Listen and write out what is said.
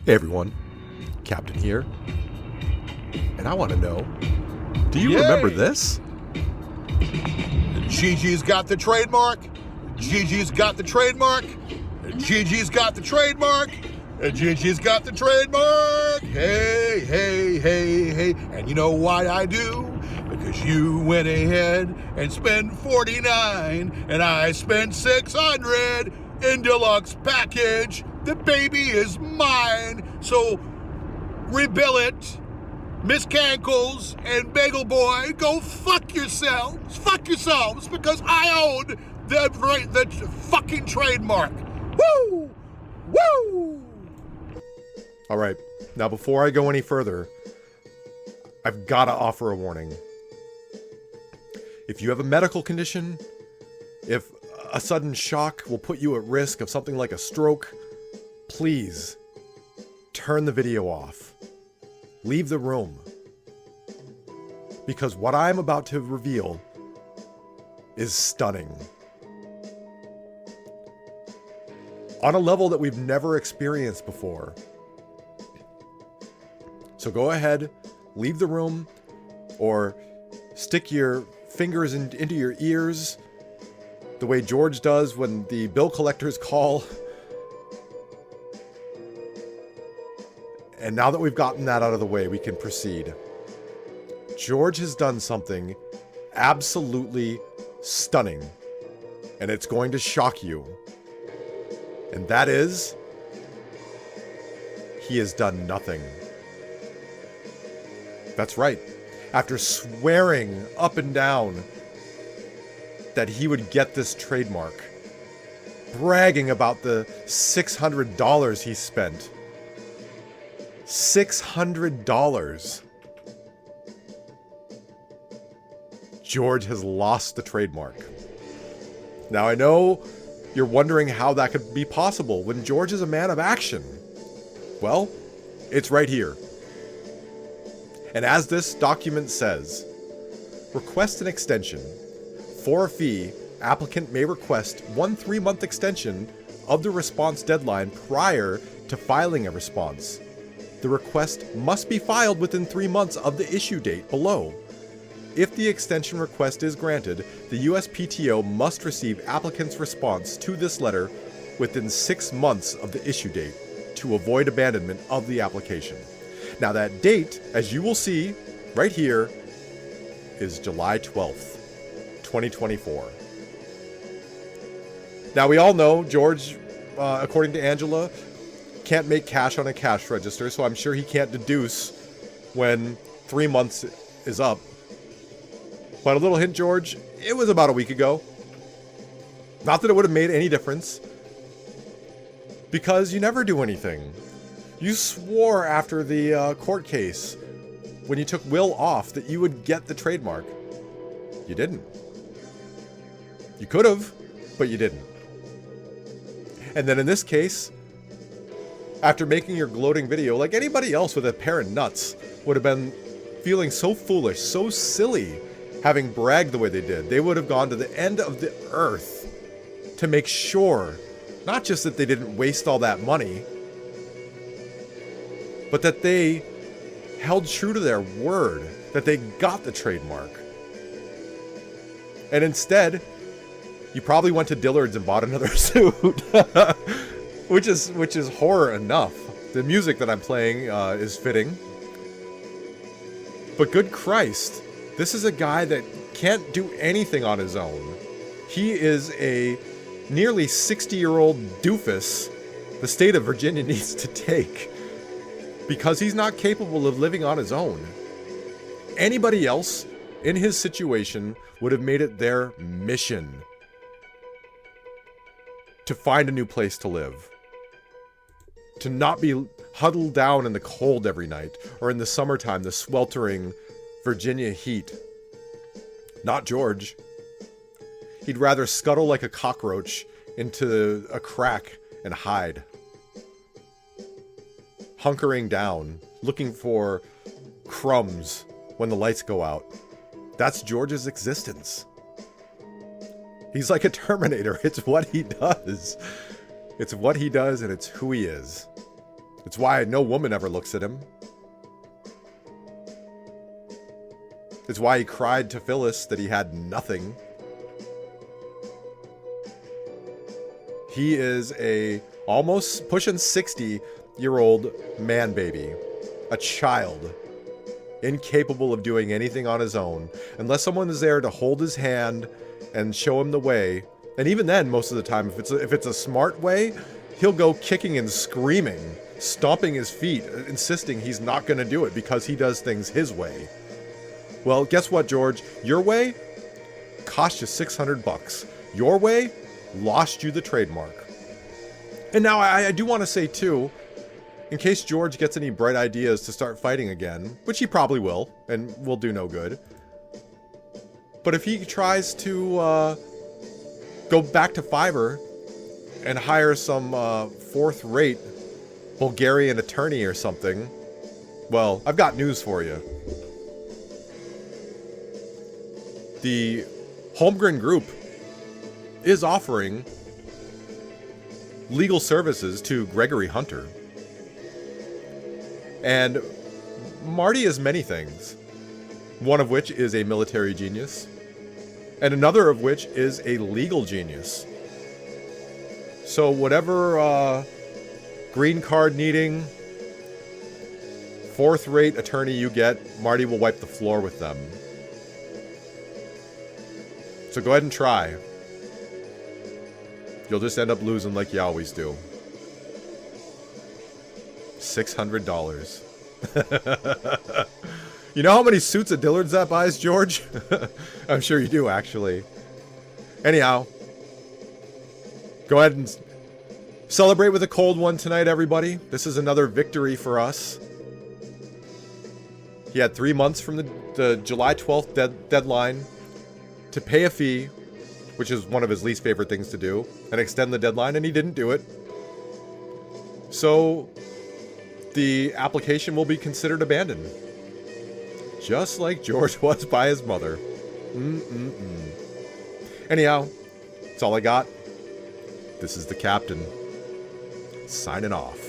Hey everyone, Captain here, and I want to know, do you remember this? Gigi's got the trademark. Gigi's got the trademark. Gigi's got the trademark. Gigi's got the trademark. Hey, hey, hey, hey. And you know why I do? Because you went ahead and spent $49 and I spent $600 in deluxe package. The baby is mine. So rebill it. Miss Cankles and Bagel Boy, go fuck yourselves. Fuck yourselves, because I own the fucking trademark. Woo! Woo! All right, now before I go any further, I've got to offer a warning. If you have a medical condition, if a sudden shock will put you at risk of something like a stroke, please turn the video off. Leave the room. Because what I'm about to reveal is stunning. On a level that we've never experienced before. So go ahead, leave the room, or stick your fingers into your ears the way George does when the bill collectors call. And now that we've gotten that out of the way, we can proceed. George has done something absolutely stunning, and it's going to shock you. And that is, he has done nothing. That's right. After swearing up and down that he would get this trademark, bragging about the $600 he spent, $600. George has lost the trademark. Now I know you're wondering how that could be possible when George is a man of action. Well, it's right here. And as this document says, request an extension. For a fee, applicant may request 1 3-month extension of the response deadline prior to filing a response. The request must be filed within 3 months of the issue date below. If the extension request is granted, the USPTO must receive applicant's response to this letter within 6 months of the issue date to avoid abandonment of the application. Now that date, as you will see right here, is July 12th, 2024. Now we all know George, according to Angela, can't make cash on a cash register, so I'm sure he can't deduce when 3 months is up. But a little hint, George, it was about a week ago. Not that it would have made any difference, because you never do anything. You swore after the court case, when you took Will off, that you would get the trademark. You didn't. You could have, but you didn't. And then in this case, after making your gloating video, like anybody else with a pair of nuts would have been feeling so foolish, so silly, having bragged the way they did. They would have gone to the end of the earth to make sure, not just that they didn't waste all that money, but that they held true to their word, that they got the trademark. And instead, you probably went to Dillard's and bought another suit, which is horror enough. The music that I'm playing is fitting. But good Christ, this is a guy that can't do anything on his own. He is a nearly 60-year-old doofus the state of Virginia needs to take, because he's not capable of living on his own. Anybody else in his situation would have made it their mission to find a new place to live. To not be huddled down in the cold every night, or in the summertime, the sweltering Virginia heat. Not George. He'd rather scuttle like a cockroach into a crack and hide. Hunkering down, looking for crumbs when the lights go out. That's George's existence. He's like a Terminator. It's what he does. It's what he does, and it's who he is. It's why no woman ever looks at him. It's why he cried to Phyllis that he had nothing. He is a almost pushing 60-year-old man baby. A child. Incapable of doing anything on his own. Unless someone is there to hold his hand and show him the way. And even then, most of the time, if it's a smart way, he'll go kicking and screaming, stomping his feet, insisting he's not going to do it because he does things his way. Well, guess what, George? Your way cost you $600. Your way lost you the trademark. And now I do want to say, too, in case George gets any bright ideas to start fighting again, which he probably will, and will do no good. But if he tries to go back to Fiverr and hire some fourth-rate Bulgarian attorney or something, well, I've got news for you. The Holmgren Group is offering legal services to Gregory Hunter. And Marty is many things. One of which is a military genius. And another of which is a legal genius. So whatever green card needing, fourth-rate attorney you get, Marty will wipe the floor with them. So go ahead and try. You'll just end up losing like you always do. $600. You know how many suits of Dillard's that buys, George? I'm sure you do, actually. Anyhow, go ahead and celebrate with a cold one tonight, everybody. This is another victory for us. He had 3 months from the July 12th deadline to pay a fee, which is one of his least favorite things to do, and extend the deadline, and he didn't do it. So the application will be considered abandoned. Just like George was by his mother. Anyhow, that's all I got. This is the Captain, signing off.